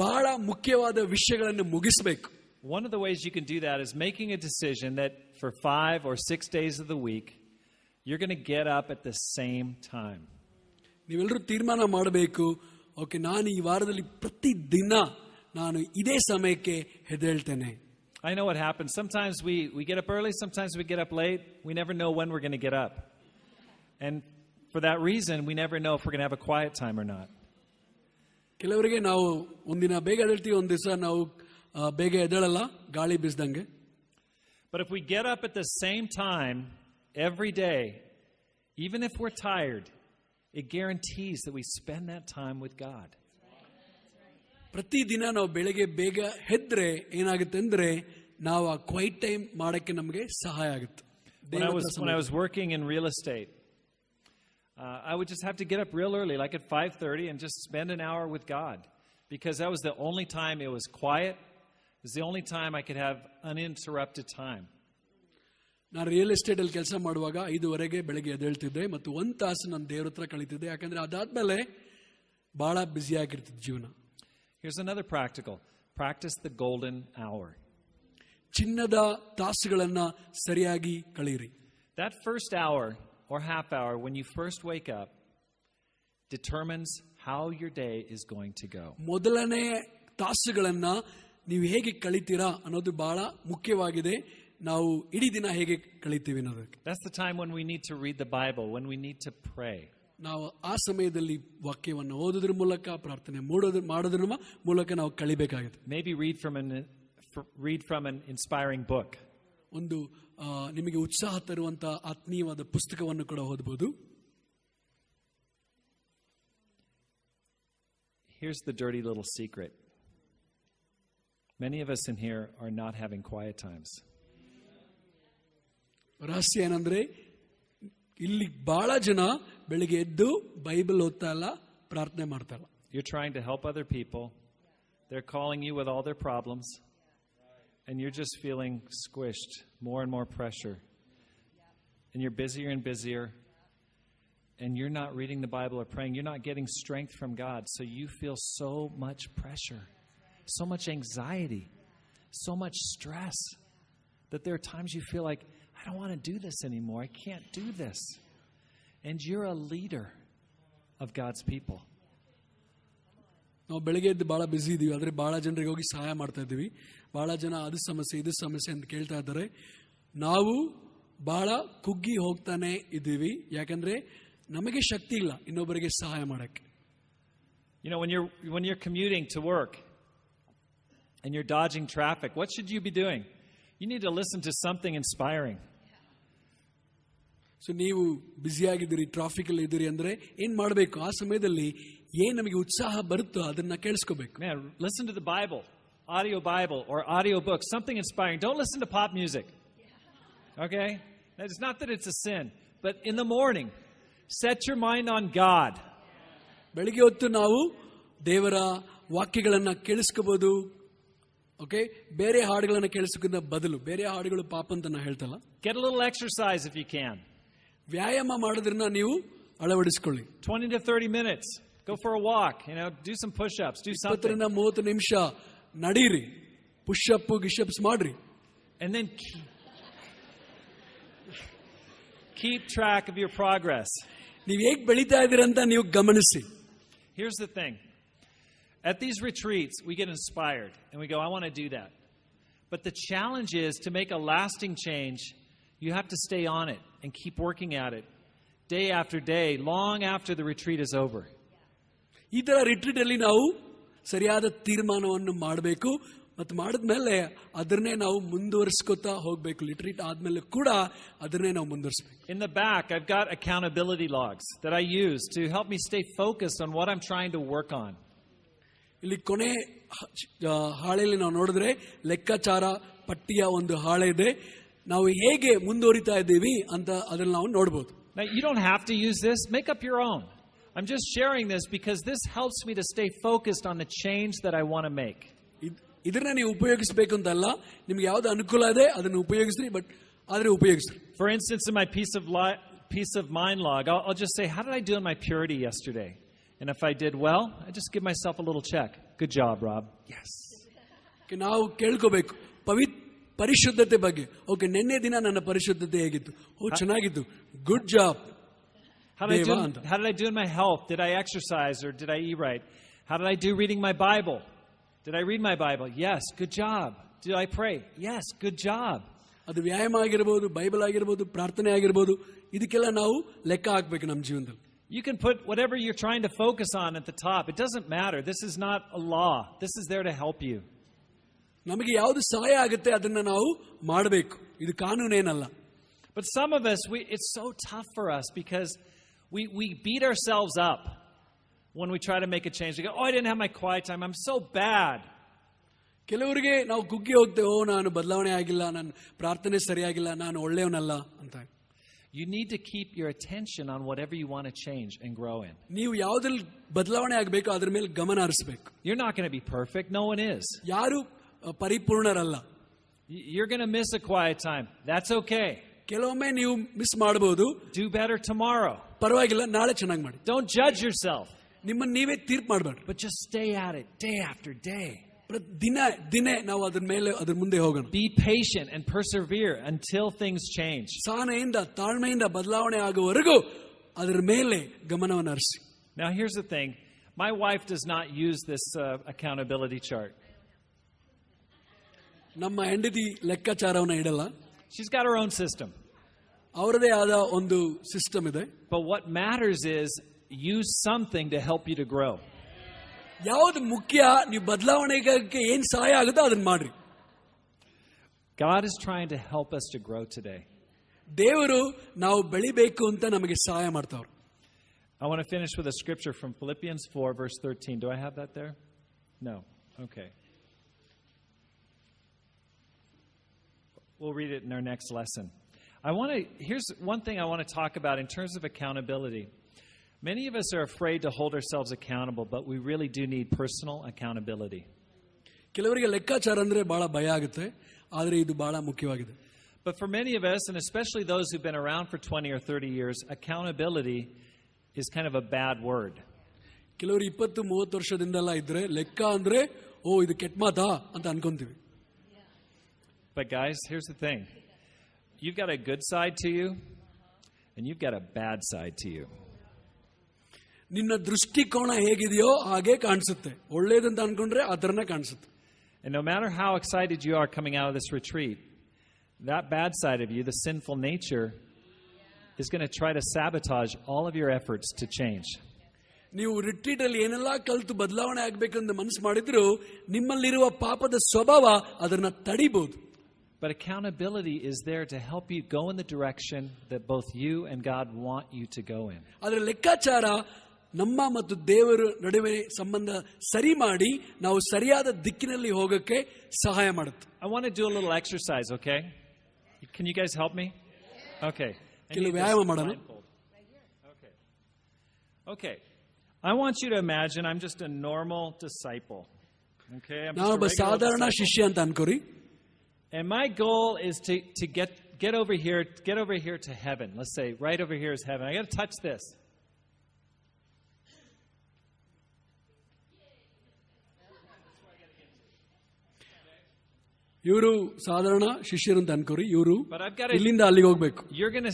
ಬಹಳ ಮುಖ್ಯವಾದ ವಿಷಯಗಳನ್ನು ಮುಗಿಸಬೇಕು.
One of the ways you can do that is making a decision that for 5 or 6 days of the week, you're going to get up at the same time.
ನೀವೆಲ್ಲರೂ ತೀರ್ಮಾನ ಮಾಡಬೇಕು, okay, ನಾನು ಈ ವಾರದಲ್ಲಿ ಪ್ರತಿ ದಿನ ನಾನು ಇದೇ ಸಮಯಕ್ಕೆ ಎದ್ದೇಳ್ತೇನೆ.
I know what happens. Sometimes we get up early, sometimes we get up late. We never know when we're going to get up. And for that reason, we never know if we're going to have a quiet time or not.
ಕೆಲವರಿಗೆ ನಾವು ಒಂದಿನ ಬೇಗ ಎದ್ದೇಳ್ತೀವಿ, ಒಂದು ದಿವಸ ನಾವು ಬೇಗ ಎದ್ದೇಳಲ್ಲ, ಗಾಳಿ ಬೀಸ್ದಂಗೆ.
But if we get up at the same time every day, even if we're tired, it guarantees that we spend that time with God.
ಪ್ರತಿ ದಿನ ನಾವು ಬೆಳಗ್ಗೆ ಬೇಗ ಎದ್ರೆ ಏನಾಗುತ್ತೆ ಅಂದ್ರೆ ನಾವು ಆ ಕ್ವೈಟ್ ಟೈಮ್ ಮಾಡಕ್ಕೆ ನಮಗೆ ಸಹಾಯ ಆಗುತ್ತೆ.
When I was working in real estate, I would just have to get up real early, like at 5:30, and just spend an hour with God, because that was the only time it was quiet. It was the only time I could have uninterrupted time.
ನಾನು real estate ಅಲ್ಲಿ ಕೆಲಸ ಮಾಡುವಾಗ 5:30 ಬೆಳಗ್ಗೆ ಎದ್ದೇಳ್ತಿದ್ದೆ ಮತ್ತು 1 ತಾಸು ನಾನು ದೇವ್ರ ಹತ್ರ ಕಳೀತಿದ್ದೆ, ಯಾಕಂದ್ರೆ ಅದಾದ್ಮೇಲೆ ಬಹಳ ಬ್ಯುಸಿ ಆಗಿರ್ತಿದ್ದ ಜೀವನ.
Here's another practical. Practice the golden hour.
ಚಿನ್ನದ ತಾಸುಗಳನ್ನ ಸರಿಯಾಗಿ ಕಳೀರಿ.
That first hour or half hour when you first wake up determines how your day is going to go.
ಮೊದಲನೇ ತಾಸುಗಳನ್ನ ನೀವು ಹೇಗೆ ಕಳೀತೀರಾ ಅನ್ನೋದು ಬಹಳ ಮುಖ್ಯವಾಗಿದೆ. ನಾವು ಇಡೀ ದಿನ ಹೇಗೆ ಕಳೀತೀವಿ ಅನ್ನೋದಕ್ಕೆ.
That's the time when we need to read the Bible, when we need to pray.
ನಾವು ಆ ಸಮಯದಲ್ಲಿ ವಾಕ್ಯವನ್ನು ಓದೋದ್ರ ಮೂಲಕ, ಪ್ರಾರ್ಥನೆ ಮಾಡೋದ್ರ ಮೂಲಕ ನಾವು ಕಳಿಬೇಕಾಗುತ್ತೆ.
Maybe read from an inspiring book.
ಒಂದು ನಿಮಗೆ ಉತ್ಸಾಹ ತರುವಂತ ಆತ್ಮೀಯವಾದ ಪುಸ್ತಕವನ್ನು ಕೂಡ ಓದಬಹುದು.
Here's the dirty little secret. Many of us in here are not having quiet times.
ರಹಸ್ಯ ಏನಂದ್ರೆ ಇಲ್ಲಿ ಬಹಳ ಜನ ಬೆಳಿಗ್ಗೆ ಎದ್ದು ಬೈಬಲ್ ಓದ್ತಾ ಇಲ್ಲ, ಪ್ರಾರ್ಥನೆ ಮಾಡ್ತಾ ಇಲ್ಲ.
You're trying to help other people. They're calling you with all their problems. And you're just feeling squished, more and more pressure. And you're busier and busier. And you're not reading the Bible or praying. You're not getting strength from God. So you feel so much pressure, so much anxiety, so much stress, that there are times you feel like, I don't want to do this anymore. I can't do this. And you're a leader of God's people.
ನಾವು ಬೆಳಗ್ಗೆ ಎದ್ದು ಬಹಳ busy ಇದೀವಿ, ಆದರೆ ಬಹಳ ಜನರಿಗೆ ಹೋಗಿ ಸಹಾಯ ಮಾಡ್ತಾ ಇದ್ದೀವಿ. ಬಹಳ ಜನ ಅದು ಸಮಸ್ಯೆ ಇದು ಸಮಸ್ಯೆ ಅಂತ ಕೇಳ್ತಾ ಇದ್ದಾರೆ. ನಾವು ಬಹಳ ಕುಗ್ಗಿ ಹೋಗ್ತಾನೆ ಇದ್ದೀವಿ, ಯಾಕಂದ್ರೆ ನಮಗೆ ಶಕ್ತಿ ಇಲ್ಲ ಇನ್ನೊಬ್ಬರಿಗೆ ಸಹಾಯ ಮಾಡಕ್ಕೆ.
You know, when you're commuting to work and you're dodging traffic, what should you be doing? You need to listen to something inspiring.
So ನೀವು ಬ್ಯುಸಿ ಆಗಿದ್ದೀರಿ, ಟ್ರಾಫಿಕ್ ಅಲ್ಲಿ ಇದ್ದೀರಿ ಅಂದ್ರೆ ಏನ್ ಮಾಡಬೇಕು? ಆ ಸಮಯದಲ್ಲಿ ಏನ್ ನಮಗೆ ಉತ್ಸಾಹ ಬರುತ್ತೋ ಅದನ್ನ ಕೇಳಿಸ್ಕೋಬೇಕು.
Man, listen to the Bible, or audio book, something inspiring. Don't listen to pop music. Okay? It's not that it's a sin, but in the morning, set your mind on God.
ಬೆಳಿಗ್ಗೆ ಹೊತ್ತು ನಾವು ದೇವರ ವಾಕ್ಯಗಳನ್ನ ಕೇಳಿಸ್ಕೋಬಹುದು. Okay, ಬೇರೆ ಹಾಡುಗಳನ್ನ ಕೇಳಿಸ್ಕೋದ ಬದಲು, ಬೇರೆ ಹಾಡುಗಳು ಪಾಪ ಅಂತ ನಾನು ಹೇಳ್ತಲ್ಲ.
Get a little exercise if you can.
ವ್ಯಾಯಾಮ ಮಾಡೋದ್ರನ್ನ ನೀವು ಅಳವಡಿಸಿಕೊಳ್ಳಿ.
20 to 30 minutes. Go for a walk, do some push-ups, do something.
20-30 ನಿಮಿಷ ನಡೀರಿ, ಪುಷ್-ಅಪ್ ಗಿಶಪ್ಸ್ ಮಾಡ್ರಿ.
And then keep track of your progress.
ನೀವು ಹೇಗೆ ಬೆಳೀತಾ ಇದ್ದೀರಂತ ನೀವು ಗಮನಿಸಿ.
Here's the thing. At these retreats, we get inspired and we go, I want to do that. But the challenge is to make a lasting change, you have to stay on it and keep working at it day after day, long after the retreat is over.
ಈ ತರ retreat ಅಲ್ಲಿ ನಾವು ಸರಿಯಾದ ತೀರ್ಮಾನವನ್ನು ಮಾಡಬೇಕು ಮತ್ತು ಮಾಡಿದ್ಮೇಲೆ ಅದನ್ನೇ ನಾವು ಮುಂದುವರಿಸ್ಕೊತಾ ಹೋಗ್ಬೇಕು. ರಿಟ್ರೀಟ್ ಆದ್ಮೇಲೆ ಕೂಡ ಅದನ್ನೇ ನಾವು ಮುಂದುವರಿಸಬೇಕು.
In the back, I've got accountability logs that I use to help me stay focused on what I'm trying to work on.
ಇಲ್ಲಿ ಕೊನೆ ಹಾಳೆಯಲ್ಲಿ ನಾವು ನೋಡಿದ್ರೆ ಲೆಕ್ಕಾಚಾರ ಪಟ್ಟಿಯ ಒಂದು ಹಾಳೆ ಇದೆ. ನಾವು ಹೇಗೆ ಮುಂದುವರಿತಾ ಇದ್ದೀವಿ ಅಂತ ಅದನ್ನ ನಾವು ನೋಡಬಹುದು.
Now, you don't have to use this. Make up your own. I'm just sharing this because this helps me to stay focused on the change that I want to make.
ಇದನ್ನ ನೀವು ಉಪಯೋಗಿಸಬೇಕು ಅಂತಲ್ಲ, ನಿಮ್ಗೆ ಯಾವ್ದು ಅನುಕೂಲ ಇದೆ ಅದನ್ನು ಉಪಯೋಗಿಸ್ರಿ, ಬಟ್ ಆದ್ರೆ ಉಪಯೋಗಿಸ್ರಿ.
For instance, in my peace of mind log, I'll just say, how did I do in my purity yesterday? And if I did well, I just give myself a little check. Good job, Rob. Yes.
ನಾವು ಕೇಳ್ಕೋಬೇಕು ಪರಿಶುದ್ಧತೆ ಬಗ್ಗೆ. Okay, ನಿನ್ನೆ ದಿನ ನನ್ನ ಪರಿಶುದ್ಧತೆ ಹೇಗಿತ್ತು? ಓ, ಚೆನ್ನಾಗಿತ್ತು. Good job.
How did I do in my health? Did I exercise or did I eat right? How did I do reading my Bible? Did I read my Bible? Yes, good job. Did I pray? Yes, good job.
ಅದು ವ್ಯಾಯಾಮ ಆಗಿರಬಹುದು, Bible ಆಗಿರಬಹುದು, ಪ್ರಾರ್ಥನೆ ಆಗಿರಬಹುದು, ಇದಕ್ಕೆಲ್ಲ ನಾವು ಲೆಕ್ಕ ಹಾಕಬೇಕು ನಮ್ಮ ಜೀವನದಲ್ಲಿ.
You can put whatever you're trying to focus on at the top. It doesn't matter. This is not a law. This is there to help you.
ನಮಗೆ ಯಾವುದು ಸಹಾಯ ಆಗುತ್ತೆ ಅದನ್ನ ನಾವು ಮಾಡಬೇಕು. ಇದು ಕಾನೂನೇನಲ್ಲ.
But some of us, it's so tough for us because we beat ourselves up when we try to make a change. We go, oh, I didn't have my quiet time. I'm so bad.
ಕೆಲವರಿಗೆ ನಾವು ಕುಗ್ಗಿ ಹೋಗ್ತೇವೆ, ಓ ನಾನು ಬದಲಾವಣೆ ಆಗಿಲ್ಲ, ನಾನು ಪ್ರಾರ್ಥನೆ ಸರಿಯಾಗಿಲ್ಲ, ನಾನು ಒಳ್ಳೆಯವನಲ್ಲ ಅಂತ.
You need to keep your attention on whatever you want to change and grow in.
ನೀವು ಯಾವುದ್ರಲ್ಲಿ ಬದಲಾವಣೆ ಆಗಬೇಕು ಅದರ ಮೇಲೆ ಗಮನ ಹರಿಸಬೇಕು.
You're not going to be perfect. No one is.
ಯಾರು ಪರಿಪೂರ್ಣರಲ್ಲ.
You're going to miss a quiet time. That's okay.
ಕೆಲವೊಮ್ಮೆ ನೀವು ಮಿಸ್ ಮಾಡಬಹುದು.
Do better tomorrow.
ಪರವಾಗಿಲ್ಲ, ನಾಳೆ ಚೆನ್ನಾಗಿ ಮಾಡಿ.
Don't judge yourself.
ನಿಮ್ಮನ್ನು ನೀವೇ ತೀರ್ಪು ಮಾಡಬೇಡಿ.
But just stay at it day after day.
ದಿನ ನಾವು ಅದ್ರ ಮುಂದೆ ಹೋಗೋಣ.
Be patient and persevere until things change.
ಸಹನೆಯಿಂದ ತಾಳ್ಮೆಯಿಂದ ಬದಲಾವಣೆ ಆಗುವವರೆಗೂ ಅದರ ಮೇಲೆ ಗಮನವನ್ನು ಹರಿಸಿ.
Now here's the thing. My wife does not use this accountability chart.
ನಮ್ಮ ಹೆಂಡತಿ ಲೆಕ್ಕಾಚಾರವನ್ನು ಇಡಲ್ಲ.
She's got her own system.
ಅವರದೇ ಆದ ಒಂದು ಸಿಸ್ಟಮ್ ಇದೆ.
But what matters is use something to help you to grow.
ಯಾವುದು ಮುಖ್ಯ, ನೀವು ಬದಲಾವಣೆಗೆ ಏನು ಸಹಾಯ ಆಗುತ್ತೋ ಅದನ್ನ ಮಾಡ್ರಿ.
God is trying to help us to grow today.
ದೇವರು ನಾವು ಬೆಳಿಬೇಕು ಅಂತ ನಮಗೆ ಸಹಾಯ ಮಾಡ್ತಾವ್ರು.
I want to finish with a scripture from Philippians 4 verse 13. Do I have that there? No. Okay. We'll read it in our next lesson. Here's one thing I want to talk about in terms of accountability. Many of us are afraid to hold ourselves accountable, but we really do need personal accountability.
ಕೆಲವರಿಗೆ ಲೆಕ್ಕಾಚಾರ ಅಂದ್ರೆ ಬಹಳ ಭಯ ಆಗುತ್ತೆ, ಆದರೆ ಇದು ಬಹಳ ಮುಖ್ಯವಾಗಿದೆ.
But for many of us, and especially those who've been around for 20 or 30 years, accountability is kind of a bad word.
ಕೆಲವರು 20-30 ವರ್ಷದಿಂದಲ್ಲ ಇದ್ರೆ ಲೆಕ್ಕ ಅಂದ್ರೆ ಓ ಇದು ಕೆಟ್ಟ ಮಾತಾ ಅಂತ ಅನ್ಕೊಂತೀವಿ.
But guys, here's the thing. You've got a good side to you, and you've got a bad side to you.
ನಿನ್ನ ದೃಷ್ಟಿಕೋನ ಹೇಗಿದೆಯೋ ಹಾಗೆ ಕಾಣಿಸುತ್ತೆ. ಒಳ್ಳೇದಂತ ಅನ್ಕೊಂಡ್ರೆ ಆ ಥರನೇ ಕಾಣಿಸುತ್ತೆ.
And no matter how excited you are coming out of this retreat, that bad side of you, the sinful nature, is going to try to sabotage all of your efforts to change.
ನೀವು retreat ಅಲ್ಲಿ ಏನೆಲ್ಲ ಕಲಿತು ಬದಲಾವಣೆ ಆಗಬೇಕಂತ ಮನಸ್ಸು ಮಾಡಿದ್ರು ನಿಮ್ಮಲ್ಲಿರುವ ಪಾಪದ ಸ್ವಭಾವ ಅದನ್ನ ತಡಿಬಹುದು.
But accountability is there to help you go in the direction that both you and God want you to go in. ಅದರ ಲೆಕ್ಕಾಚಾರ ನಮ್ಮ ಮತ್ತು ದೇವರ ನಡುವೆ ಸಂಬಂಧ ಸರಿ ಮಾಡಿ ನಾವು ಸರಿಯಾದ ದಿಕ್ಕಿನಲ್ಲಿ ಹೋಗಕ್ಕೆ ಸಹಾಯ ಮಾಡುತ್ತೆ. I want to do a little exercise, okay? Can you guys help me? Okay.
ಕೆಲವು ವ್ಯಾಯಾಮ ಮಾಡೋಣ.
Okay. I want you to imagine I'm just a normal disciple. Okay?
ನಾನು ಒಬ್ಬ ಸಾಧಾರಣ ಶಿಷ್ಯ ಅಂತ ಅನ್ಕೋರಿ.
And my goal is to get over here to heaven. Let's say right over here is heaven. I got to touch this.
ಇವರು ಸಾಧಾರಣ ಶಿಷ್ಯರು ಅಂತ ಅನ್ಕೋರಿ. ಇವರು ಇಲ್ಲಿಂದ ಅಲ್ಲಿಗೆ ಹೋಗ್ಬೇಕು.
You're going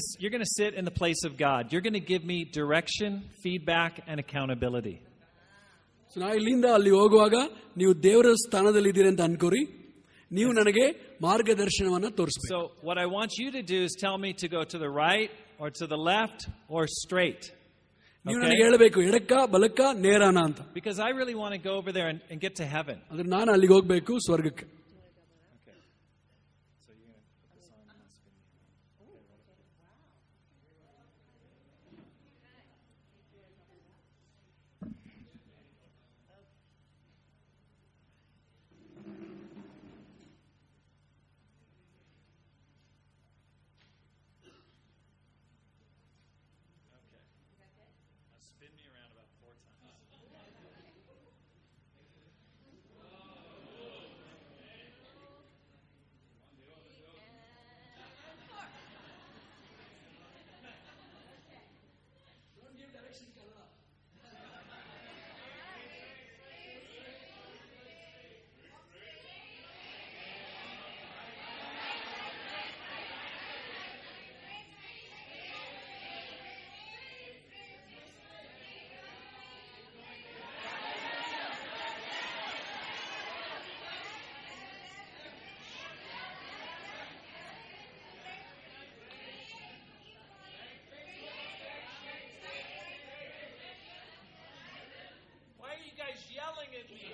to sit in the place of God. You're going to give me direction, feedback and accountability.
So ನಾ ಇಲ್ಲಿಂದ ಅಲ್ಲಿ ಹೋಗುವಾಗ ನೀವು ದೇವರ ಸ್ಥಾನದಲ್ಲಿ ಇದ್ದೀರಿ ಅಂತ ಅನ್ಕೋರಿ. ನೀವು ನನಗೆ ಮಾರ್ಗದರ್ಶನವನ್ನ ತೋರಿಸಬೇಕು.
So what I want you to do is tell me to go to the right or to the left or straight.
ನೀವು ನನಗೆ ಹೇಳಬೇಕು ಎಡಕ್ಕ ಬಲಕ್ಕ ನೇರಾನ ಅಂತ.
Because I really want to go over there and get to heaven.
ಅಂದ್ರೆ ನಾನು ಅಲ್ಲಿಗೆ ಹೋಗ್ಬೇಕು ಸ್ವರ್ಗಕ್ಕೆ.
spin me around about 4 times. Why are you guys yelling at me?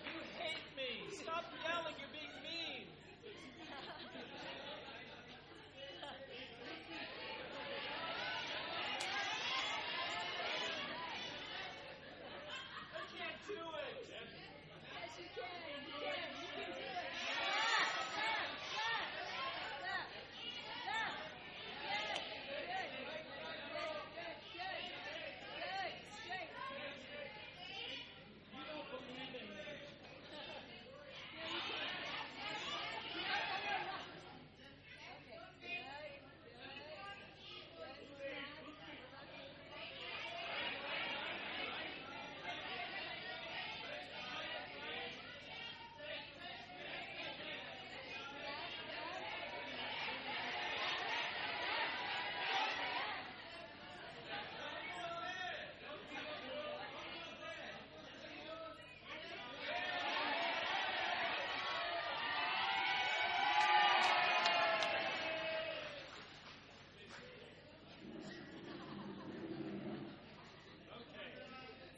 You hate me. Stop yelling. You're being mean. I can't do it.
Yes, you can. You can. You can do it.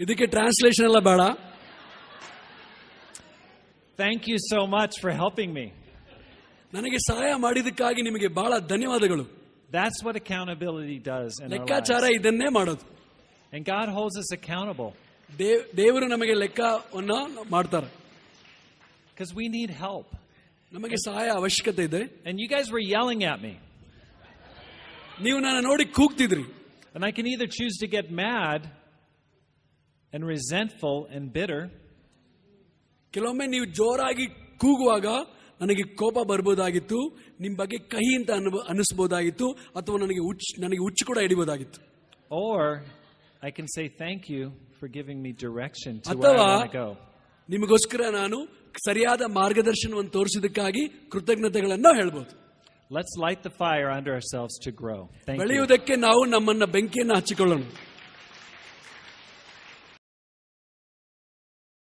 ಇದಕ್ಕೆ translation ಎಲ್ಲ ಬೇಡ.
Thank you so much for helping me.
ನನಗೆ ಸಹಾಯ ಮಾಡಿದಕ್ಕಾಗಿ ನಿಮಗೆ ಬಹಳ ಧನ್ಯವಾದಗಳು.
That's what accountability does in our
ಲೆಕ್ಕಾಚಾರ
lives.
ಇದನ್ನೇ ಮಾಡೋದು.
And God holds us accountable.
ದೇವರು ನಮಗೆ ಲೆಕ್ಕವನ್ನು ಮಾಡ್ತಾರೆ.
Because we need help.
ನಮಗೆ ಸಹಾಯ ಅವಶ್ಯಕತೆ ಇದೆ.
And you guys were yelling at me.
ನೀವು ನನ್ನ ನೋಡಿ ಕೂಗ್ತಿದ್ರಿ.
And I can either choose to get mad and resentful and bitter.
ಕೆಲವೊಮ್ಮೆ ನೀವು ಜೋರಾಗಿ ಕೂಗುವಾಗ ನನಗೆ ಕೋಪ ಬರ್ಬೋದಾಗಿತ್ತು, ನಿಮ್ಮ ಬಗ್ಗೆ ಕಹಿ ಅಂತ ಅನ್ನಿಸ್ಬೋದಾಗಿತ್ತು, ಅಥವಾ ನನಗೆ ಹುಚ್ಚು ಕೂಡ ಹಿಡಿಬೋದಾಗಿತ್ತು.
Or I can say thank you for giving me direction to where I
ಅಥವಾ
want to go.
ನಿಮಗೋಸ್ಕರ ನಾನು ಸರಿಯಾದ ಮಾರ್ಗದರ್ಶನವನ್ನು ತೋರಿಸಿದ್ದಕ್ಕಾಗಿ ಕೃತಜ್ಞತೆಗಳನ್ನು ಹೇಳ್ಬೋದು.
Let's light the fire under ourselves to grow. Thank you.
ಬೆಳೆಯುವುದಕ್ಕೆ ನಾವು ನಮ್ಮನ್ನ ಬೆಂಕಿಯನ್ನು ಹಚ್ಚಿಕೊಳ್ಳೋಣ.